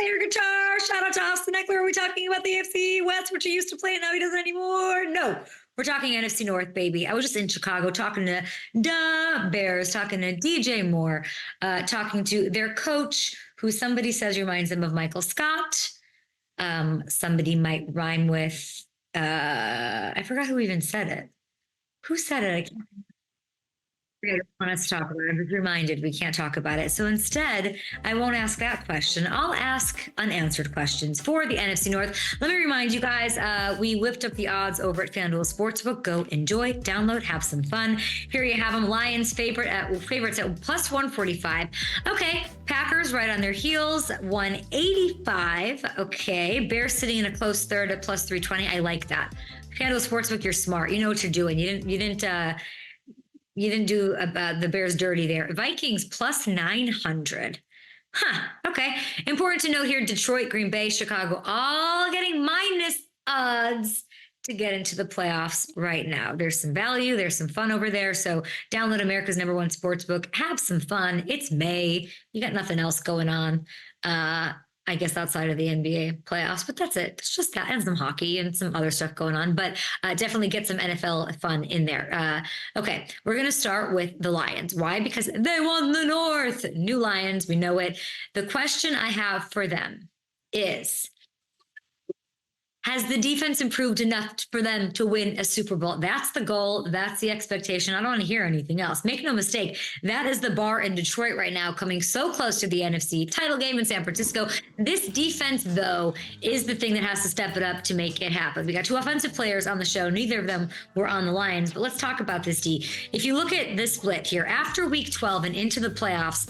air guitar. Shout out to Austin Eckler. Are we talking about the AFC West, which he used to play and now he doesn't anymore? No, we're talking NFC North, baby. I was just in Chicago talking to the Bears, talking to DJ Moore, talking to their coach, who somebody says reminds them of Michael Scott. Somebody might rhyme with, I forgot who even said it. Who said it? I can't want us to talk about it. I'm just reminded we can't talk about it. So instead, I won't ask that question. I'll ask unanswered questions for the NFC North. Let me remind you guys, we whipped up the odds over at FanDuel Sportsbook. Go enjoy, download, have some fun. Here you have them. Lions favorites at plus 145. Okay, Packers right on their heels, 185. Okay, Bears sitting in a close third at plus 320. I like that. FanDuel Sportsbook, you're smart. You know what you're doing. You didn't do the Bears dirty there. Vikings plus 900. Okay. Important to note here, Detroit, Green Bay, Chicago, all getting minus odds to get into the playoffs right now. There's some value. There's some fun over there. So download America's #1 sportsbook. Have some fun. It's May. You got nothing else going on. I guess outside of the NBA playoffs, but that's it. It's just that and some hockey and some other stuff going on, but definitely get some NFL fun in there. Okay, we're going to start with the Lions. Why? Because they won the North. New Lions, we know it. The question I have for them is, has the defense improved enough for them to win a Super Bowl? That's the goal. That's the expectation. I don't want to hear anything else. Make no mistake. That is the bar in Detroit right now, coming so close to the NFC title game in San Francisco. This defense, though, is the thing that has to step it up to make it happen. We got two offensive players on the show. Neither of them were on the Lions, but let's talk about this D. If you look at this split here, after week 12 and into the playoffs,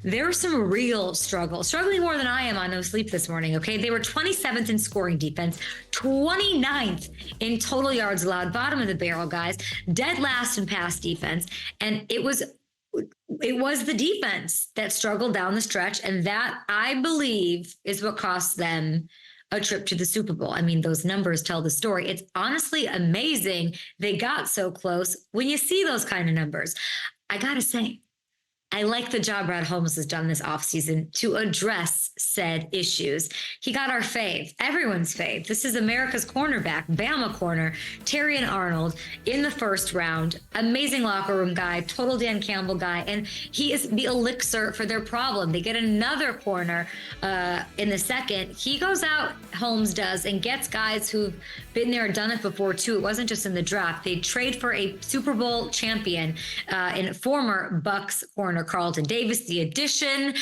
there was some real struggling more than I am on no sleep this morning. Okay. They were 27th in scoring defense, 29th in total yards allowed, bottom of the barrel, guys, dead last in pass defense. And it was the defense that struggled down the stretch. And that, I believe, is what cost them a trip to the Super Bowl. I mean, those numbers tell the story. It's honestly amazing they got so close. When you see those kind of numbers, I got to say, I like the job Brad Holmes has done this offseason to address said issues. He got our fave, everyone's fave. This is America's cornerback, Bama corner, Terrion Arnold in the first round. Amazing locker room guy, total Dan Campbell guy, and he is the elixir for their problem. They get another corner in the second. He goes out, Holmes does, and gets guys who've been there, done it before too. It wasn't just in the draft. They trade for a Super Bowl champion in former Bucks corner Carlton Davis, the addition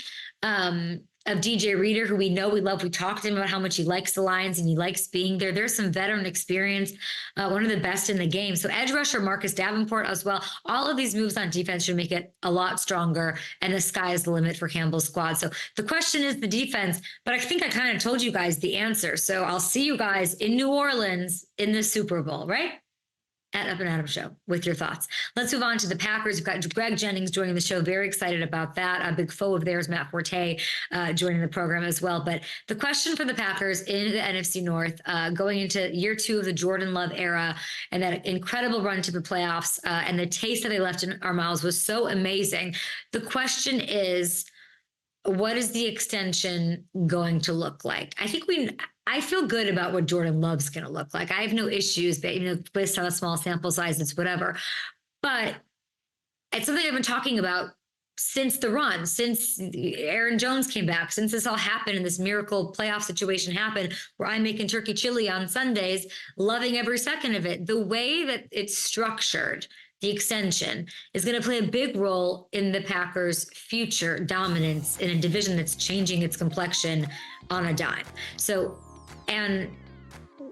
of DJ Reader, who we know we love. We talked to him about how much he likes the Lions and he likes being there. There's some veteran experience, one of the best in the game. So edge rusher Marcus Davenport as well. All of these moves on defense should make it a lot stronger, and the sky is the limit for Campbell's squad. So the question is the defense, but I think I kind of told you guys the answer. So I'll see you guys in New Orleans in the Super Bowl, right? At Up and Adam Show with your thoughts. Let's move on to the Packers. We've got Greg Jennings joining the show. Very excited about that. A big foe of theirs, Matt Forte, joining the program as well. But the question for the Packers in the NFC North, going into year 2 of the Jordan Love era and that incredible run to the playoffs, and the taste that they left in our mouths was so amazing. The question is, what is the extension going to look like? I feel good about what Jordan Love's going to look like. I have no issues, but based on a small sample size, it's whatever. But it's something I've been talking about since the run, since Aaron Jones came back, since this all happened and this miracle playoff situation happened, where I'm making turkey chili on Sundays, loving every second of it. The way that it's structured, the extension, is going to play a big role in the Packers' future dominance in a division that's changing its complexion on a dime. So, and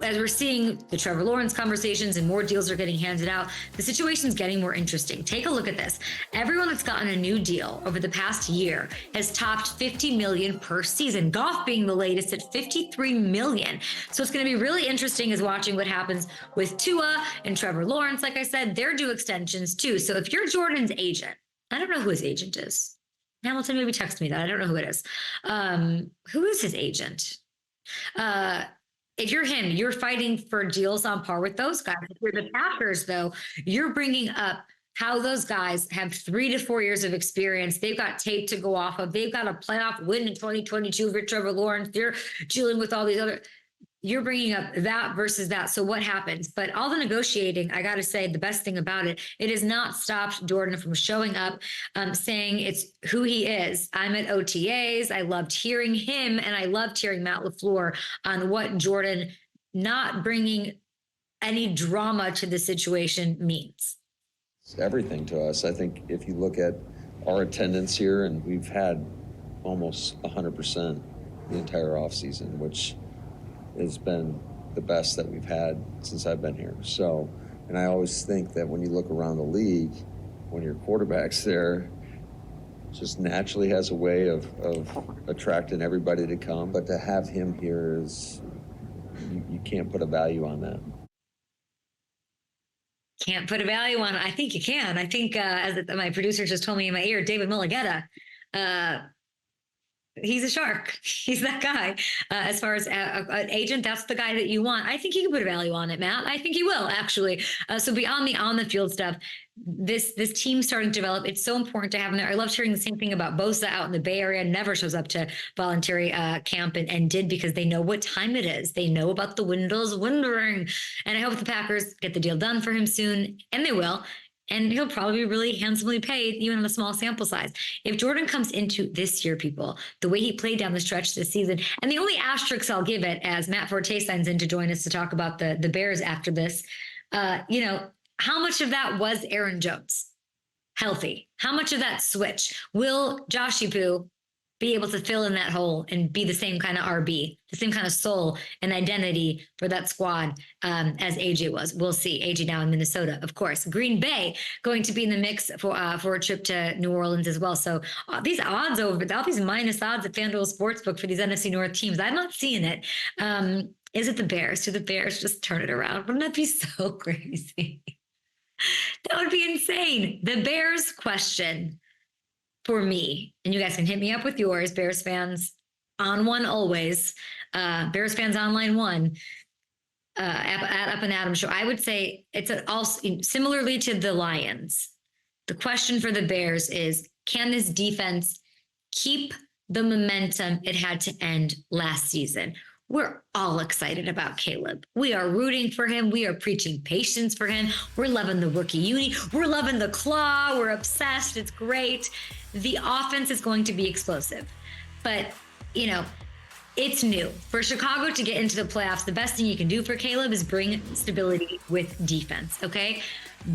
as we're seeing the Trevor Lawrence conversations and more deals are getting handed out, the situation's getting more interesting. Take a look at this. Everyone that's gotten a new deal over the past year has topped $50 million per season. Goff being the latest at $53 million. So it's going to be really interesting is watching what happens with Tua and Trevor Lawrence. Like I said, they're due extensions too. So if you're Jordan's agent, I don't know who his agent is. Hamilton, maybe text me that. I don't know who it is. Who is his agent? If you're him, you're fighting for deals on par with those guys. If you're the Packers, though, you're bringing up how those guys have 3 to 4 years of experience. They've got tape to go off of. They've got a playoff win in 2022 for Trevor Lawrence. They're dealing with all these other. You're bringing up that versus that. So what happens? But all the negotiating, I got to say, the best thing about it, it has not stopped Jordan from showing up, saying it's who he is. I'm at OTAs. I loved hearing him, and I loved hearing Matt LaFleur on what Jordan not bringing any drama to the situation means. It's everything to us. I think if you look at our attendance here, and we've had almost 100% the entire offseason, which has been the best that we've had since I've been here. So, and I always think that when you look around the league, when your quarterback's there, just naturally has a way of attracting everybody to come. But to have him here is, you can't put a value on that. Can't put a value on it. I think you can. I think, as my producer just told me in my ear, David Mulligetta, he's a shark. He's that guy. As far as an agent, that's the guy that you want. I think he can put a value on it, Matt. I think he will, actually. So beyond the on-the-field stuff, this team starting to develop, it's so important to have him there. I loved hearing the same thing about Bosa out in the Bay Area. Never shows up to voluntary camp and did because they know what time it is. They know about the windows wondering. And I hope the Packers get the deal done for him soon, and they will. And he'll probably be really handsomely paid, even on a small sample size. If Jordan comes into this year, people, the way he played down the stretch this season, and the only asterisk I'll give it, as Matt Forte signs in to join us to talk about the Bears after this, how much of that was Aaron Jones healthy? How much of that switch? Will Joshy Poo be able to fill in that hole and be the same kind of RB, the same kind of soul and identity for that squad as AJ was? We'll see. AJ now in Minnesota, of course. Green Bay going to be in the mix for a trip to New Orleans as well. So these odds all these minus odds at FanDuel Sportsbook for these NFC North teams, I'm not seeing it. Is it the Bears? Do the Bears just turn it around? Wouldn't that be so crazy? That would be insane. The Bears question for me, and you guys can hit me up with yours, Bears fans on one always, Bears fans online one, at Up and Adam Show. I would say it's also similarly to the Lions. The question for the Bears is, can this defense keep the momentum it had to end last season? We're all excited about Caleb. We are rooting for him. We are preaching patience for him. We're loving the rookie uni. We're loving the claw. We're obsessed. It's great. The offense is going to be explosive. But, it's new. For Chicago to get into the playoffs, the best thing you can do for Caleb is bring stability with defense, okay?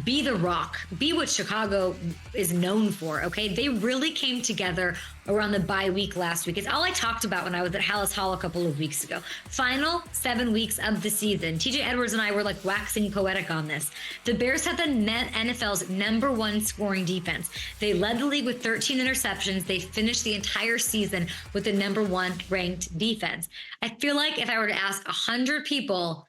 Be the rock. Be what Chicago is known for, okay? They really came together around the bye week last week. It's all I talked about when I was at Hallis Hall a couple of weeks ago. Final 7 weeks of the season. TJ Edwards and I were like waxing poetic on this. The Bears had the NFL's #1 scoring defense. They led the league with 13 interceptions. They finished the entire season with the #1 ranked defense. I feel like if I were to ask 100 people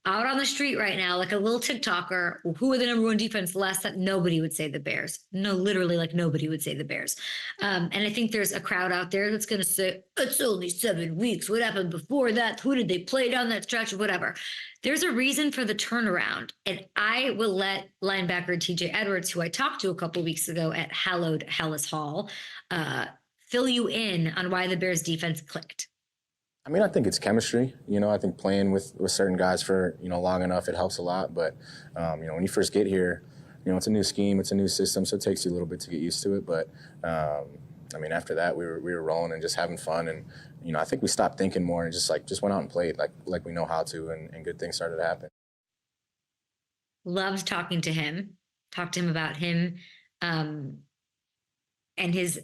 out on the street right now, like a little TikToker, who are the #1 defense last time? Nobody would say the Bears. No, literally, like nobody would say the Bears. And I think there's a crowd out there that's going to say, it's only 7 weeks. What happened before that? Who did they play down that stretch? Whatever. There's a reason for the turnaround. And I will let linebacker TJ Edwards, who I talked to a couple weeks ago at hallowed Hallis Hall, fill you in on why the Bears defense clicked. I mean, I think it's chemistry. I think playing with certain guys for, long enough, it helps a lot. But, when you first get here, it's a new scheme, it's a new system, so it takes you a little bit to get used to it. But, after that, we were rolling and just having fun. And, I think we stopped thinking more and just went out and played like we know how to, and good things started to happen. Loved talking to him. Talked to him about him and his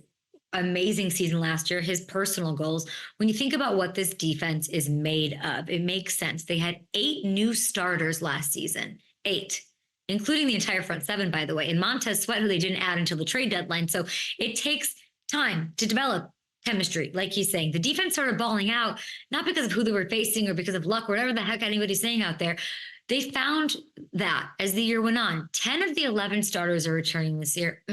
amazing season last year, his personal goals. When you think about what this defense is made of, it makes sense. They had 8 new starters last season, 8, including the entire front 7, by the way, and Montez Sweat, who they didn't add until the trade deadline. So it takes time to develop chemistry, like he's saying. The defense started balling out, not because of who they were facing or because of luck, or whatever the heck anybody's saying out there. They found that as the year went on. 10 of the 11 starters are returning this year.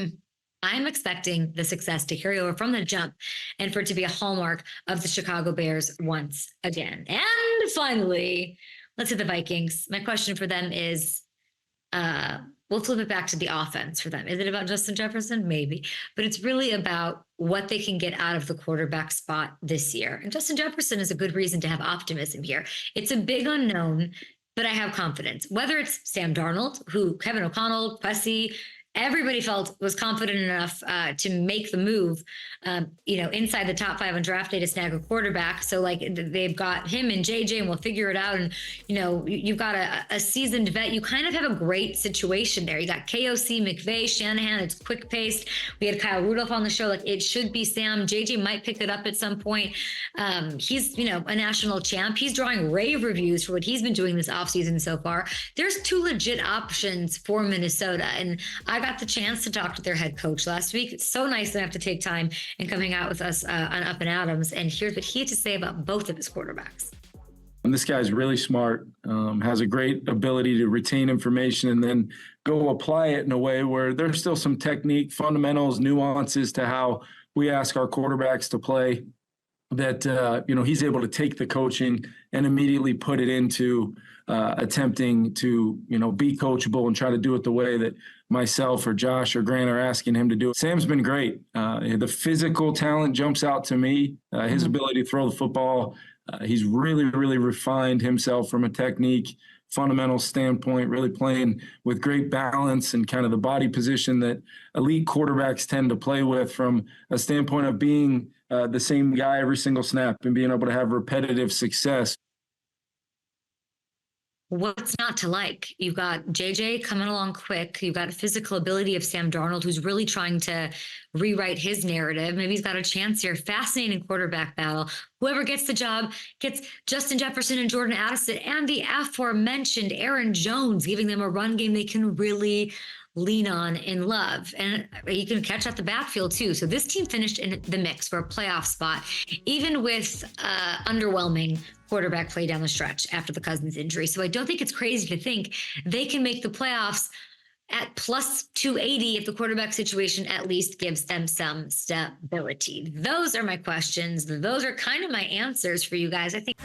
I'm expecting the success to carry over from the jump and for it to be a hallmark of the Chicago Bears once again. And finally, let's hit the Vikings. My question for them is, we'll flip it back to the offense for them. Is it about Justin Jefferson? Maybe. But it's really about what they can get out of the quarterback spot this year. And Justin Jefferson is a good reason to have optimism here. It's a big unknown, but I have confidence. Whether it's Sam Darnold, who Kevin O'Connell, Plessy, everybody felt was confident enough to make the move, inside the top 5 on draft day to snag a quarterback. So like they've got him and JJ, and we'll figure it out. And you've got a seasoned vet. You kind of have a great situation there. You got KOC, McVay, Shanahan. It's quick paced. We had Kyle Rudolph on the show. Like it should be Sam. JJ might pick it up at some point. He's a national champ. He's drawing rave reviews for what he's been doing this offseason so far. There's 2 legit options for Minnesota, and I got the chance to talk to their head coach last week. It's so nice to have to take time and come hang out with us on Up and Adams. And here's what he had to say about both of his quarterbacks. And this guy's really smart, has a great ability to retain information and then go apply it in a way where there's still some technique, fundamentals, nuances to how we ask our quarterbacks to play that, he's able to take the coaching and immediately put it into attempting to, be coachable and try to do it the way that myself or Josh or Grant are asking him to do it. Sam's been great. The physical talent jumps out to me. His ability to throw the football. He's really, really refined himself from a technique, fundamental standpoint, really playing with great balance and kind of the body position that elite quarterbacks tend to play with from a standpoint of being the same guy every single snap and being able to have repetitive success. What's not to like? You've got JJ coming along quick. You've got a physical ability of Sam Darnold, who's really trying to rewrite his narrative. Maybe he's got a chance here. Fascinating quarterback battle. Whoever gets the job gets Justin Jefferson and Jordan Addison and the aforementioned Aaron Jones, giving them a run game they can really lean on and love. And you can catch out the backfield too. So this team finished in the mix for a playoff spot, even with underwhelming quarterback play down the stretch after the Cousins injury. So I don't think it's crazy to think they can make the playoffs at plus 280 if the quarterback situation at least gives them some stability. Those are my questions. Those are kind of my answers for you guys. I think